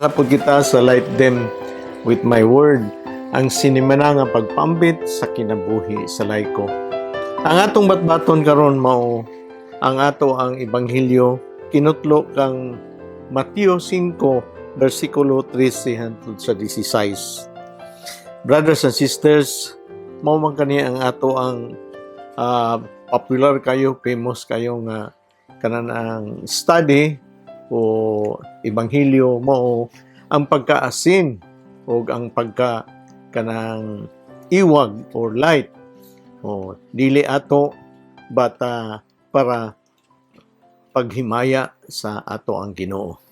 Sapod kita sa light them with my word, ang sinimana nga pagpambit sa kinabuhi sa layko. Ang atong batbaton karon mao ang ato ang ebanghelyo kinutlo kang Mateo 5 versikulo 13 hangtod sa 16. Brothers and sisters, mao man kani ang ato ang popular kayo, famous kayo nga kanang study o ebanghelyo mo ang pagkaasin o ang pagka kanang iwag or light o dili ato bata para paghimaya sa ato ang Ginoo.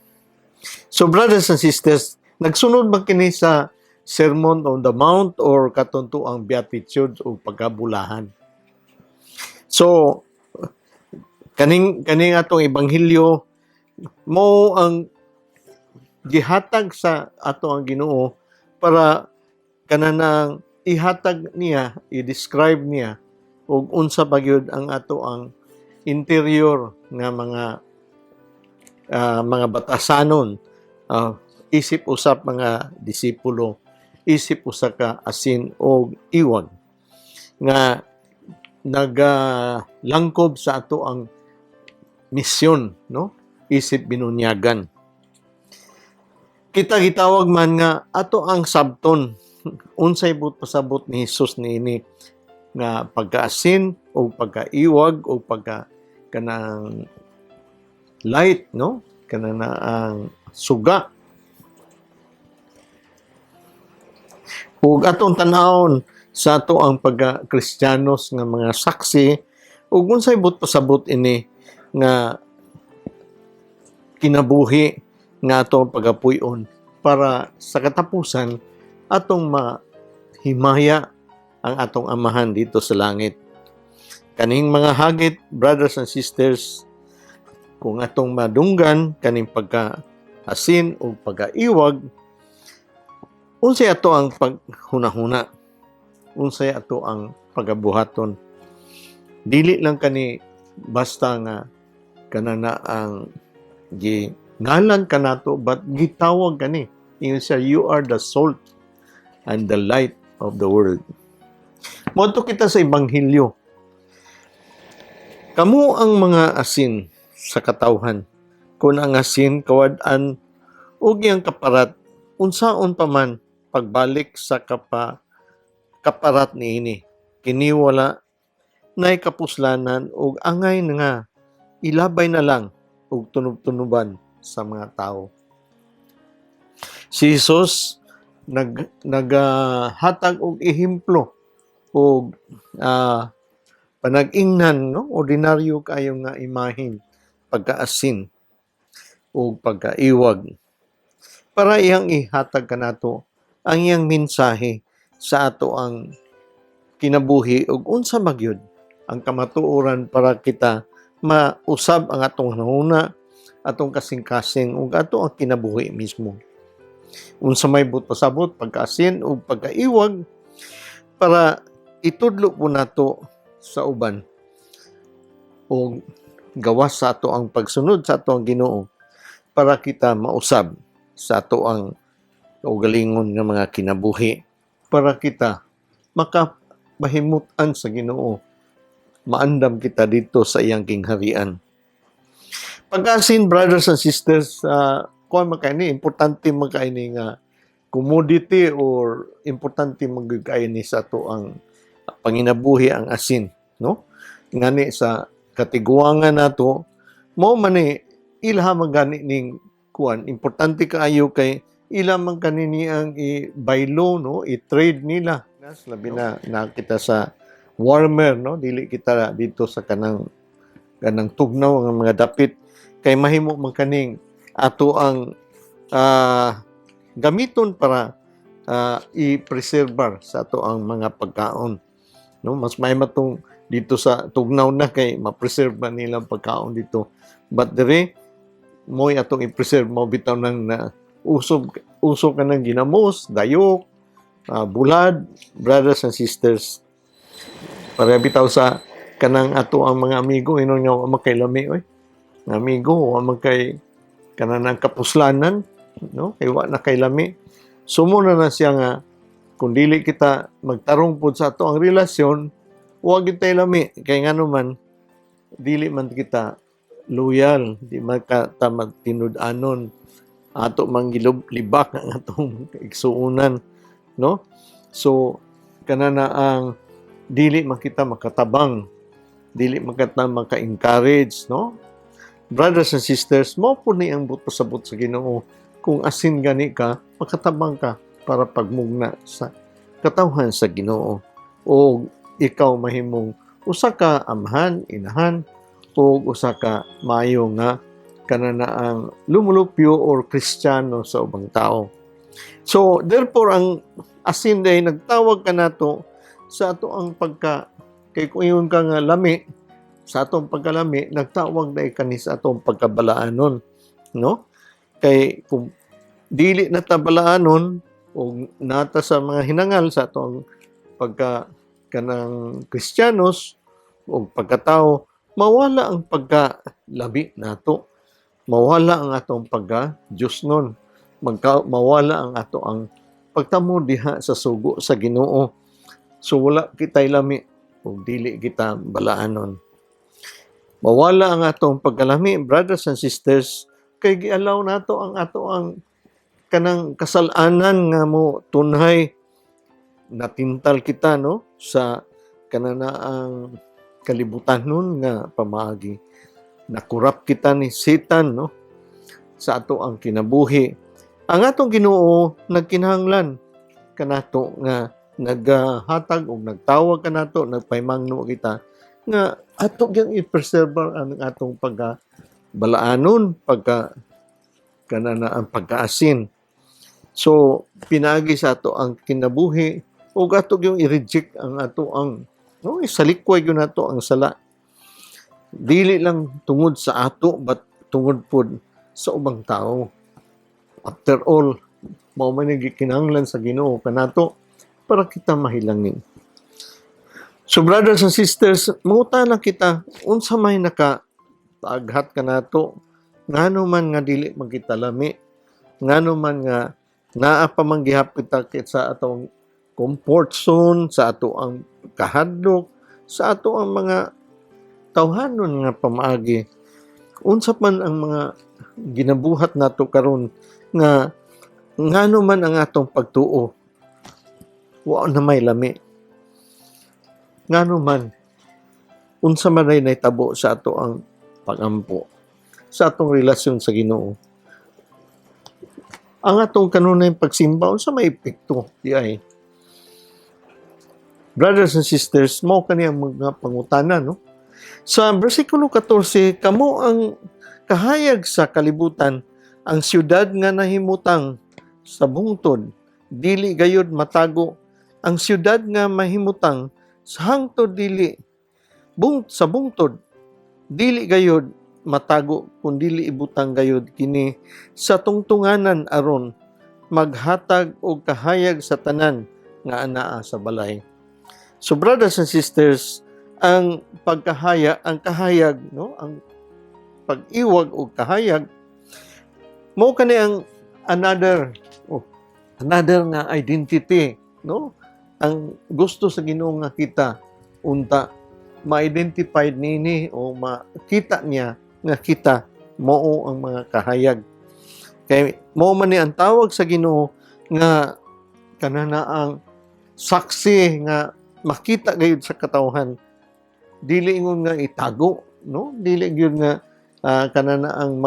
So brothers and sisters, nagsunod ba kini sa Sermon on the Mount or katunto ang Beatitude o pagkabulahan? So kaning atong ebanghelyo mo ang gihatag sa ato ang Ginoo para kananang ihatag niya, i-describe niya og unsa ba gyud ang ato ang interior nga mga batasanon, isip usap mga disipulo, isip usa ka asin og iwag nga nagalangkob sa ato ang misyon, no? Isip binunyagan. Kita gitawag man nga ato ang sabton unsay but pasabot ni Hesus niini nga pagkaasin o pagkaiwag o pagka kanang light, no? Kanang ang suga. Ug atong tan-awon sa ato ang pagka-Kristiyanos nga mga saksi ug unsay but pasabot ini nga kinabuhi nga atong pagapuy-on para sa katapusan atong mahimaya ang atong amahan dito sa langit. Kaning mga hagit, brothers and sisters, kung atong madunggan kaning pagka-asin o pagkaiwag, unsay ato ang paghunahuna, unsay ato ang pagabuhaton. Dili lang kani basta nga kanana ang gingalan kanato but gitawag kani ingon siya, you are the salt and the light of the world. Moadto kita sa ebanghelyo. Kamo ang mga asin sa katawhan. Kung ang asin kawad-an ug iyang kaparat unsaon pa man pagbalik sa kaparat niini kini wala nay kapuslanan ug angay nga ilabay na lang ug tunob-tunuban sa mga tao. Si Jesus naghatag og ehemplo og panag-ingnan, no? Ordinaryo kayo nga imahin pagkaasin o pagkaiwag para iyang ihatag kanato ang iyang mensahe sa ato ang kinabuhi ug unsa magyud ang kamatuoran para kita mausab ang atong hanuna, atong kasing-kasing ug ato ang kinabuhi mismo. Unsa may but pasabot pagkaasin ug pagkaiwag para itudlo po nato sa uban ug gawas sa ato ang pagsunod sa ato ang Ginoo para kita mausab sa ato ang kaugalingon nga mga kinabuhi para kita makapahimutan sa Ginoo, maandam kita dito sa iyang kingharian. Pag-asin, brothers and sisters, kung makaini, importante makaini nga commodity or importante magkaini sa ato ang panginabuhi ang asin, no? Ngani sa katiguangan nato, mo man ni ilha magani ning kuan, importante kaayo kay ila man kanini ang i-baylo, no? I-trade nila. Labi na nakita sa warmer, no? Dili kita dito sa kanang tugnaw ng mga dapit kay mahimo man kaning ato ang gamiton para i-preserve sa ato ang mga pagkaon, no? Mas may matong dito sa tugnaw na kay ma-preserve man nilang pagkaon dito, but dire mo'y atong i-preserve mo bitaw nang na usog ka ng ginamos, dayok, bulad, brothers and sisters. Para bitaw sa kanang ato ang mga amigo ino nga makailami oy. Amigo wa man kay kanang kapuslanan no? Kay wa na kay lami. Sumo na siya nga kung dili kita magtarong pud sa ato ang relasyon, wa gyud tay lami kay ngano man dili man kita loyal, di man ka ta magtinud-anon ato manggilibak ang atong igsuunan, no? So kanana ang dili man kita makatabang, dili man kita maka-encourage, no? Brothers and sisters, mo po ni ang buto sabot sa Ginoo. Kung asin gani ka, makatabang ka para pagmugna sa katawhan sa Ginoo. O ikaw mahimong usa ka amahan, inahan, o usa ka maayo nga kanana ang lumulupyo or Kristiyano sa ubang tao. So, therefore, ang asin day nagtawag ka nato sa ato ang kay kung iyon ka nga lami, sa atong pagkalami, nagtawag day kani sa atong pagkabalaanon, no? Kay kung dili na tabalaanon o nata sa mga hinangal sa atong kanang Kristiyanos o pagkatao, mawala ang pagkalabi nato, mawala ang atong pagka-Diyos nun, mawala ang ato ang pagtamo diha sa sugo sa Ginoo. So wala kitay lami o dili kita balaanon. Mawala ang atong pagkalami, brothers and sisters, kay gialaw nato ang ato ang kanang kasalanan nga mo tunhay natintal kita, no, sa kanana ang kalibutan nun nga pamaagi. Nakurap kita ni Satan, no, sa ato ang kinabuhi. Ang atong Ginoo nagkinahanglan kanato nga naghatag o nagtawag kanato, nagpaymangno kita nga ato gyang i-preserve ang atong balaanon kanana ang pagkaasin. So pinaagi sa ato ang kinabuhi ug ato gyung i-reject ang ato ang isalikway gyud nato ang sala. Dili lang tungod sa ato but tungod pod sa ubang tao. After all, mao man gikinahanglan sa Ginoo kanato para kita mahilangin. So brothers and sisters, mangutana kita unsa may nakaaghat kanato ngano man nga dili magkitalami, ngano man nga naa pa man gihapit sa atong comfort zone, sa ato ang kahadlok, sa ato ang mga tawhanon nga pamaagi. Unsa man ang mga ginabuhat nato karon nga ngano man ang atong pagtuo, wa na may lami. Ngano man, unsa man ay naitabo sa ato ang pagampo, sa atong relasyon sa Ginoo. Ang atong kanunay pagsimba, unsa may epekto, di ay. Brothers and sisters, mao kani ang mga pangutana, no? Sa versikulo 14, kamo ang kahayag sa kalibutan, ang siyudad nga nahimutang sa bungtod, dili gayud matago, ang siyudad nga mahimutang sa hangtod dili sa bungtod dili gayud matago kun dili ibutang gayud kini sa tungtunganan aron maghatag og kahayag sa tanan nga anaa sa balay. So brothers and sisters, ang kahayag, no, ang pag-iwag og kahayag mao kani ang another nga identity, no? Ang gusto sa Ginoo nga kita unta ma-identified nini o makita niya nga kita mao ang mga kahayag. Kay mao man ni ang tawag sa Ginoo nga kanana ang saksi nga makita gayud sa katawhan. Dili ingon nga itago, no? Dili gyud nga kanana ang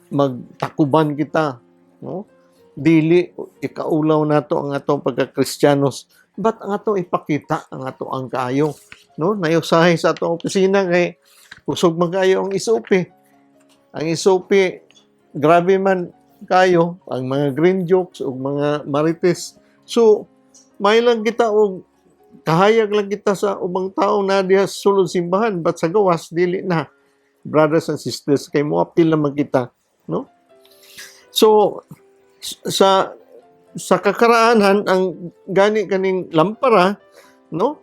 magtakuban kita, no? Dili ikaulaw nato ang atong pagka-Kristiyanos. But ang ato ipakita ang ato ang kaayo, no? Nayusahay sa atong opisina kay kusog man kayo ang isupi. Ang isupi grabe man kayo ang mga green jokes ug mga marites. So may lang kita og kahayag lang kita sa ubang tao na diha sulod simbahan but sa gawas dili na. Brothers and sisters, kay mo apil naman kita, no? So sa kakaraanan ang gani kaning lampara, no,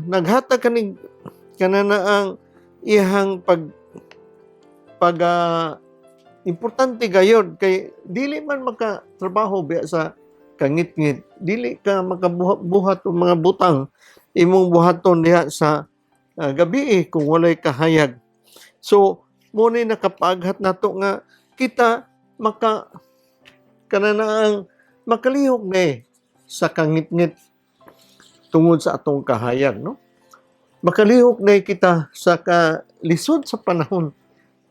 naghatag kaning kanana ang ihang importante gayud kay dili man makatrabaho biya sa kangit-ngit, dili ka makabuhat og mga butang imong buhaton diha sa gabi kung walay kahayag. So mo ni nakapaghat nato nga kita kananaang makalihok ni sa kangit-ngit tungod sa atong kahayag, no? Makalihok na kita sa kalisod sa panahon.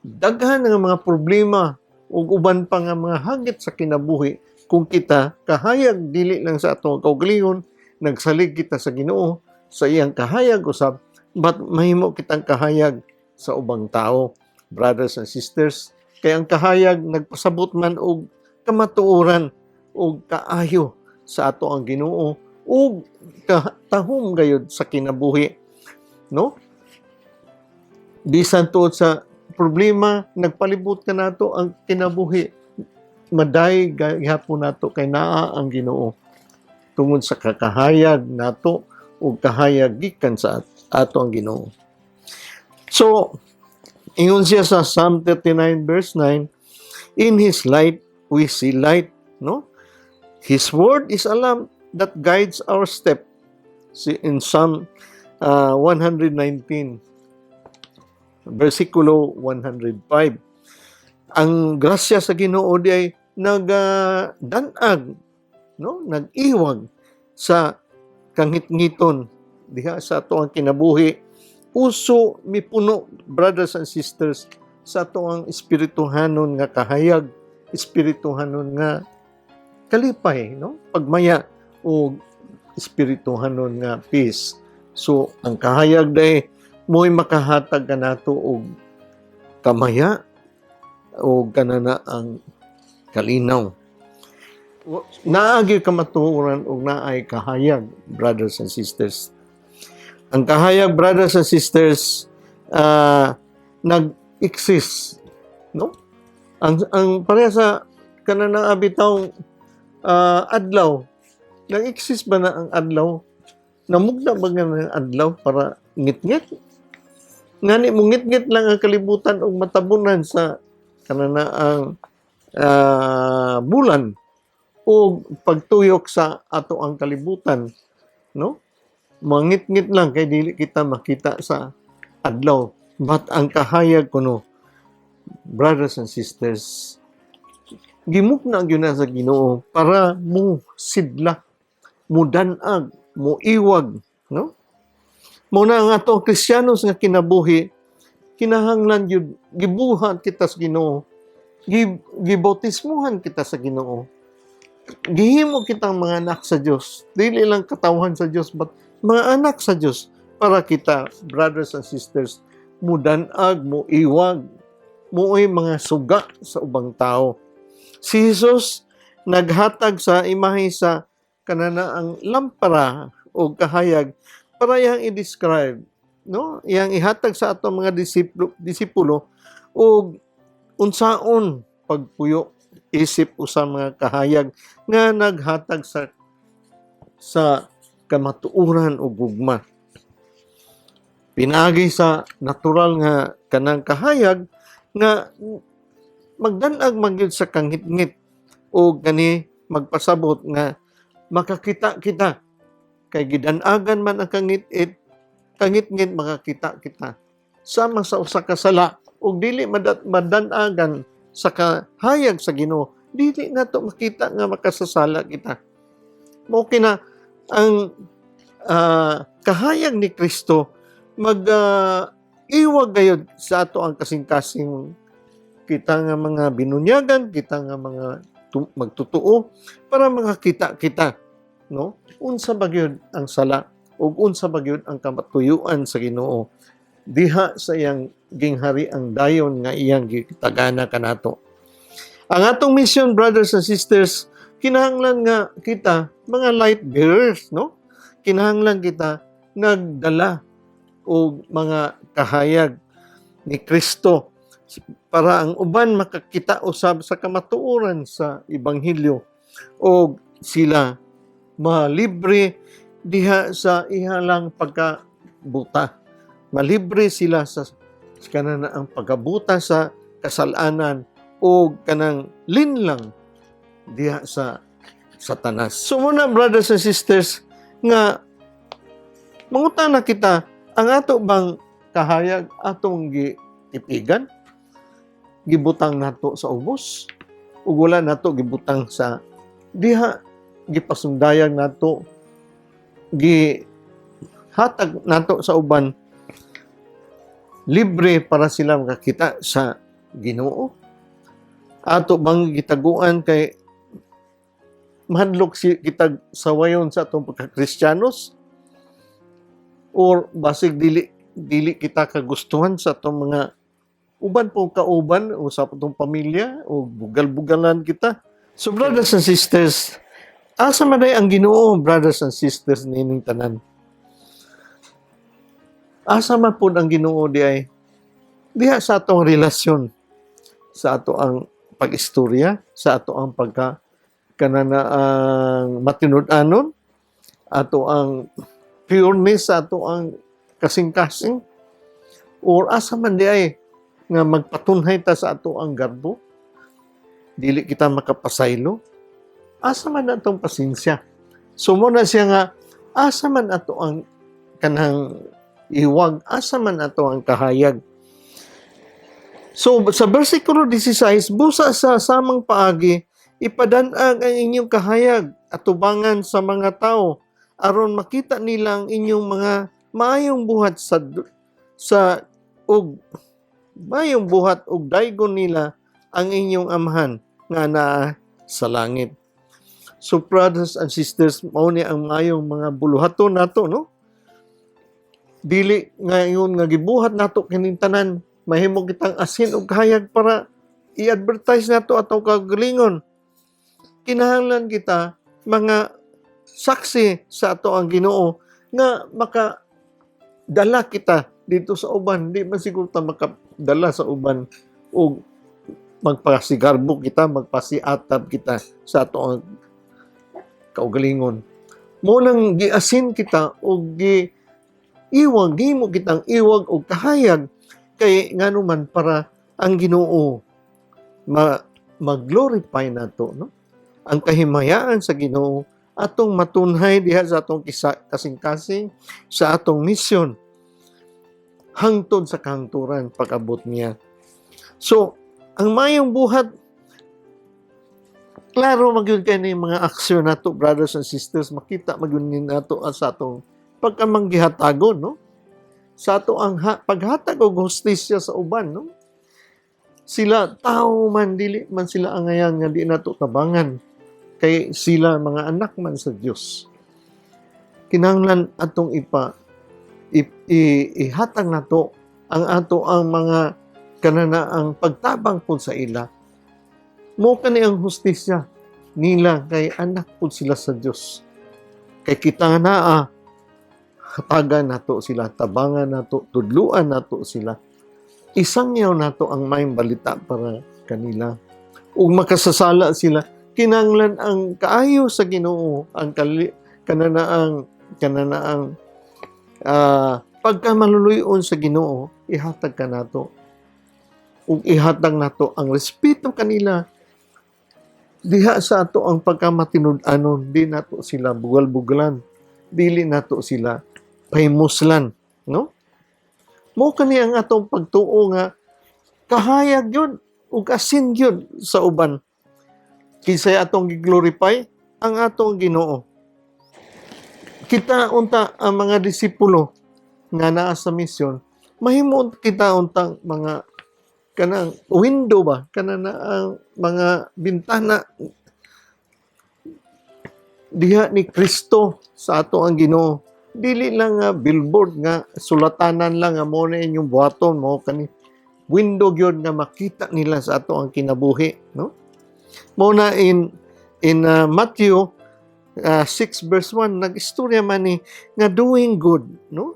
Daghan nga mga problema ug uban pa nga mga hagit sa kinabuhi kung kita kahayag dili lang sa atong kaugalingon, nagsalig kita sa Ginoo sa iyang kahayag usab, but mahimo kitang kahayag sa ubang tao, brothers and sisters. Kaya ang kahayag nagpasabot man og kamatuoran og kaayo sa ato ang Ginoo ug tahom gayud sa kinabuhi, no? Bisan tuod sa problema nagpalibot ka nato ang kinabuhi, maday gihapon nato kay naa ang Ginoo tungod sa kakahayag nato ug kahayag gikan sa ato ang Ginoo. So ingon siya sa Psalm 39 verse 9, in His light we see light, no? His word is a lamp that guides our step. In Psalm 119 versikulo 105. Ang grasya sa Ginoo di ay nagdanag, no? Nag-iwag sa kangit-ngiton diha sa ato ang kinabuhi. Puso mipuno, brothers and sisters, sa ato ang espirituhanon nga kahayag, espirituhanon nga kalipay, no? Pagmaya o espirituhanon nga peace. So ang kahayag day mo'y makahatag kanato og kamaya o kanana ang kalinaw. Naagi kamatuoran og naay kahayag, brothers and sisters. Ang kahayag, brothers and sisters, nag-exist, no? Ang pareha sa kanana abitawng adlaw, nag-exist ba na ang adlaw? Namugna ba nga ng adlaw para ngit-ngit? Ngani mo ngit-ngit lang ang kalibutan og matabunan sa kanana ang bulan o pagtuyok sa ato ang kalibutan, no? Mangit-ngit lang kay dili kita makita sa adlaw. But ang kahayag kuno, brothers and sisters, gimukna gyud na sa Ginoo para mo sidla, mo danag, mo iwag, no? Muna nga to Kristiyanos nga kinabuhi, kinahanglan gyud gibuhat kita sa Ginoo, gibautismuhan kita sa Ginoo, gihimo kitang mga anak sa Dios, dili lang katawhan sa Dios but mga anak sa Dios, para kita, brothers and sisters, mo danag, mo iwag, mo'y mga suga sa ubang tao. Si Jesus naghatag sa imahe sa kanana ang lampara o kahayag para iyang i-describe, no? Iyang ihatag sa ato mga disipulo o unsaon pagpuyo isip usa mga kahayag nga naghatag sa kamatuoran o gugma. Pinagi sa natural nga kanang kahayag nga magdanag magyud sa kangit-ngit o gani magpasabot nga makakita kita kay gidanagan man ang kangit-ngit makakita kita sama sa usa ka sala ug dili madanagan sa kahayag sa Ginoo, dili nato makita nga makasasala kita. Mao kina ang kahayag ni Kristo iwag gayud sa ato ang kasing-kasing kita nga mga binunyagan, kita nga mga magtutuo para makakita kita, no? Unsa ba gyud ang sala ug unsa ba gyud ang kamatuyuan sa Ginoo diha sa iyang ginghari ang dayon nga iyang gitagana kanato. Ang atong mission, brothers and sisters, kinahanglan nga kita mga light bearers, no? Kinahanglan kita nagdala og mga kahayag ni Kristo para ang uban makakita usab sa kamatuoran sa ebanghelyo o sila malibre diha sa ihalang pagkabuta. Malibre sila sa kanana ang pagkabuta sa kasalanan o kanang linlang diha sa Satanas. So muna, brothers and sisters, nga mangutana kita, ang ato bang kahayag atong giipigan, gibutang nato sa ubos, ug wala nato gibutang sa diha gipasundayag nato, gihatag nato sa uban libre para sila makakita sa Ginoo. Ato bang gitaguan kay mahadlok kitag sawayon sa atong pagka-Kristiyanos, or basig dili kita kagustuhan sa atong mga uban po kauban o sa atong pamilya o bugal-bugalan kita. So brothers and sisters, asa man ay ang Ginoo, brothers and sisters, nining tanan? Asa man po ang Ginoo di ay diha sa atong relasyon, sa ato ang pag-istorya, sa ato ang pagka kanana ang matinud-anon, ato ang pureness, ato ang kasing-kasing, or asa man di ay nga magpatunhay ta sa ato ang garbo, dili kita makapasaylo, asa man atong pasensya. So muna siya nga, asa man ato ang kanang iwag, asa man ato ang kahayag. So sa versikulo 16, busa sa samang paagi, ipadanag ang inyong kahayag at tubangan sa mga tao aron makita nila ang inyong mga maayong buhat mayong buhat ug daygon nila ang inyong amahan nga naa sa langit. So brothers and sisters, mao ni ang maayong mga buluhaton nato, no? Dili ngayon nga gibuhat nato kining tanan, mahimo kitang asin og kahayag para i-advertise nato atong kagalingon. Kinahanglan kita mga saksi sa ato ang Ginoo nga makadala kita dito sa uban. Di man siguro ta makadala sa uban o magpasigarbo kita, magpasiatab kita sa ato ang kaugalingon. Munang giasin kita o giiwag, gimo kitang iwag o kahayag kay nganuman para ang Ginoo mag-glorify nato, no? Ang kahimayaan sa Ginoo atong matunhay diha sa atong kasing-kasing sa atong misyon hangtod sa kahangturan pag-abot niya. So, ang mayong buhat, klaro magyud kay ni mga aksyon nato, brothers and sisters, makita magyud nato sa atong pagkamanggihatagon, no? Sa ato ang paghatag og hustisya sa uban, no? Sila tao man, dili man sila angayan nga di nato tabangan, kay sila mga anak man sa Dios. Kinahanglan atong ihatag nato ang ato ang mga kanana ang pagtabang po sa ila. Mo kani ang hustisya nila kay anak po sila sa Dios. Kay kita naa hatagan nato sila, tabangan nato, tudluan nato sila. Isangyaw nato ang maayong balita para kanila. Ug makasasala sila, kinahanglan ang kaayo sa Ginoo, ang kananaang pagka maluluyon sa Ginoo, ihatag ka nato. Ug ihatag nato ang respeto kanila. Diha sa ato ang pagkamatinud-anon, di nato sila bugal-bugalan, dili nato sila pahimuslan, no? Mo kani ang atong pagtuo nga kahayag yun ug asin yun sa uban. Kisay atong gi-glorify ang atong Ginoo. Kita unta ang mga disipulo nga naa sa misyon, mahimo kita untang mga kanang window ba, kanang ang mga bintana diha ni Kristo sa ato ang Ginoo. Dili lang nga billboard nga sulatanan lang nga mo na inyong buhaton mo kani window gyud nga makita nila sa ato ang kinabuhi, no? Mo na in Matthew 6 verse 1 nag-istorya man ni nga doing good, no?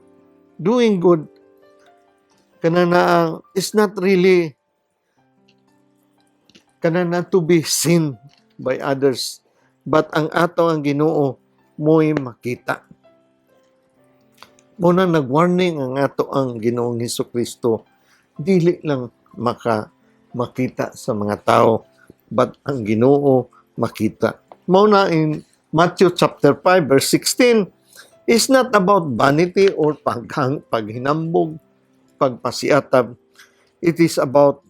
Doing good kanana is not really kanana to be seen by others, but ang ato ang Ginoo mo'y makita. Muna nag-warning ang ato ang Ginoong Hesukristo, dili lang makita sa mga tao, but ang Ginoo makita. Mao na in Matthew chapter 5 verse 16 is not about vanity or paghinambog, pagpasiatab. It is about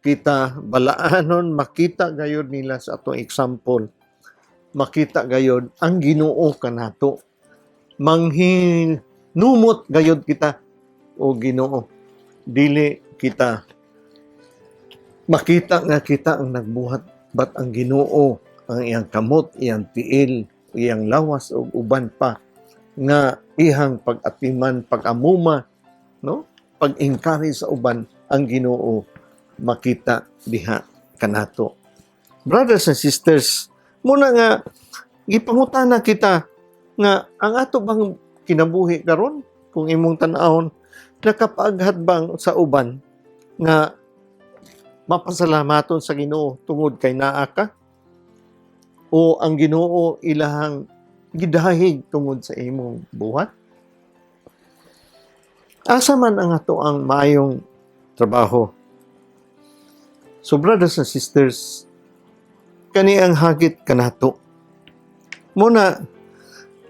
kita balaanon, makita gayud nila sa atong example. Makita gayud ang Ginoo kanato. Manghinumot gayud kita o Ginoo. Dili kita makita nga kita ang nagbuhat, but ang Ginoo ang iyang kamot, iyang tiil, iyang lawas o uban pa nga ihang pag-atiman, pag-amuma, no? Pag-encourage sa uban ang Ginoo makita diha kanato. Brothers and sisters, muna nga gipangutana kita nga ang ato bang kinabuhi karon kung imong tan-awon nakapaaghat bang sa uban nga mapasalamaton sa Ginoo tungod kay naa ka? O ang Ginoo ilahang gidahig tungod sa imong buhat? Asa man ang ato ang maayong trabaho? So brothers and sisters, kani ang hagit kanato. Muna,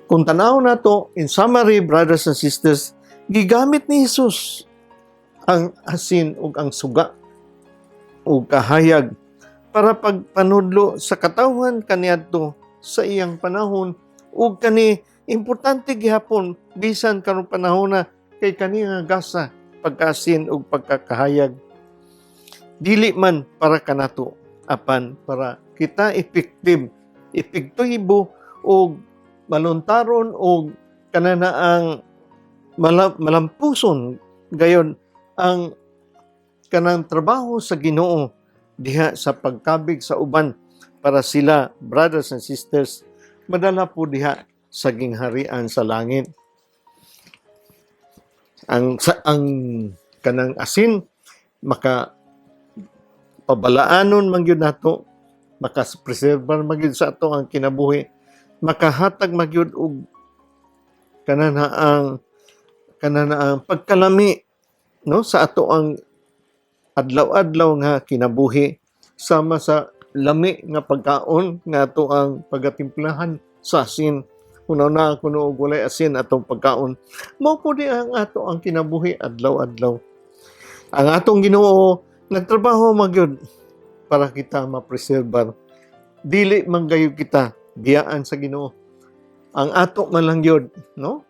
kung tanaw nato, in summary, brothers and sisters, gigamit ni Jesus ang asin ug ang suga ug kahayag para pagpanudlo sa katawhan kaniadto sa iyang panahon ug kani importante gihapon bisan karong panahon na kay kani nga gasa pagkasin ug pagkakahayag dili man para kanato apan para kita epektibo ug maluntaron ug kananaang malampuson gayon ang kanang trabaho sa Ginoo diha sa pagkabig sa uban para sila, brothers and sisters, madala po diha sa gingharian sa langit. Ang kanang asin maka pabalaanon man gyud nato, makapreserbar man gyud sa ato ang kinabuhi, makahatag man gyud og kananaang pagkalami no sa ato ang adlaw-adlaw nga kinabuhi sama sa lami nga pagkaon nga ato ang pagatimplahan sa asin. Unaw na kuno og walay asin atong pagkaon. Mao po di ang ato ang kinabuhi adlaw-adlaw. Ang atong Ginoo nagtrabaho magyud para kita mapreserbar. Dili man gayud kita giyaan sa Ginoo. Ang ato man lang gyud, no?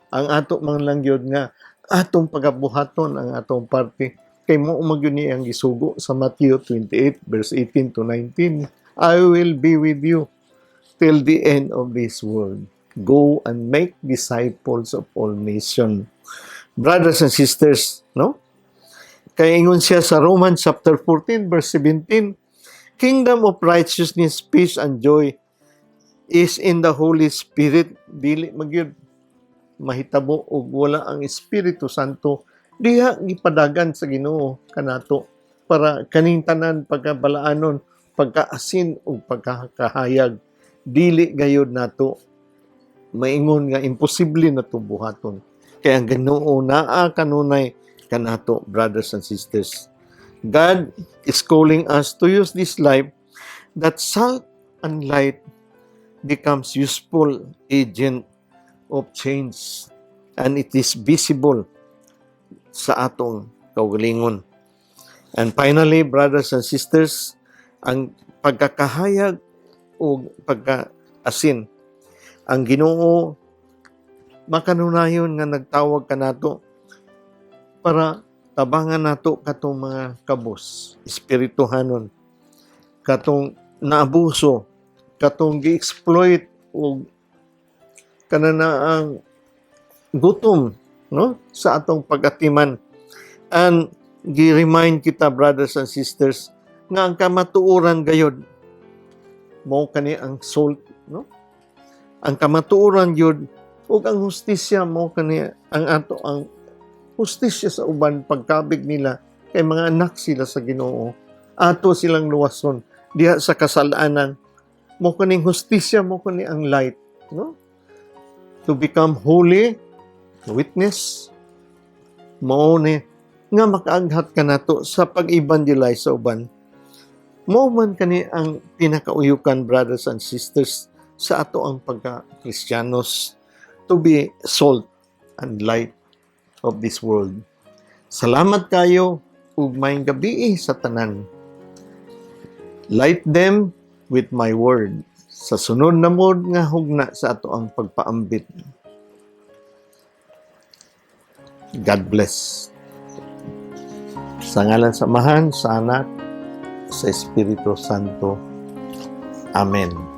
Ang ato man lang gyud nga atong pagabuhaton ang atong parte. Kay mo magyud ni ang gisugo sa Matthew 28 verse 18 to 19. I will be with you till the end of this world. Go and make disciples of all nations. Brothers and sisters, no? Kaya ingon siya sa Romans chapter 14 verse 17, Kingdom of righteousness, peace, and joy is in the Holy Spirit. Dili magyud mahitabo og wala ang Espiritu Santo diha gipadagan sa Ginoo kanato para kaning tanan pagkabalaanon, pagkaasin ug pagkakahayag. Dili gayud nato maingon nga imposible na to buhaton. Kaya ang Ginoo naa kanunay kanato, brothers and sisters. God is calling us to use this life that salt and light becomes useful agent of change and it is visible sa atong kaugalingon. And finally, brothers and sisters, ang pagkakahayag o pagkaasin, ang Ginoo makanunayon nga nagtawag kanato para tabangan nato katong mga kabos, espirituhanon, katong naabuso, katong gi-exploit o kananaang gutom, no, sa atong pag-atiman. And gi-remind kita, brothers and sisters, nga ang kamatuoran gayod mao kani ang salt, no? Ang kamatuoran yun ug ang hustisya mao kani ang ato ang hustisya sa uban pagkabig nila kay mga anak sila sa Ginoo. Ato silang luwason diha sa kasalanan. Mao kaning hustisya, mao kani ang light, no? To become holy, witness, mao ni nga makaaghat ka nato sa pag-evangelize sa uban. Mao man kani ang pinakauyukan, brothers and sisters, sa ato ang pagka-Kristiyanos, to be salt and light of this world. Salamat kayo ug maayong gabi sa tanan. Light them with my word. Sa sunod na mod nga hugna sa ato ang pagpaambit. God bless. Sa ngalan sa Amahan, sa Anak, sa Espiritu Santo. Amen.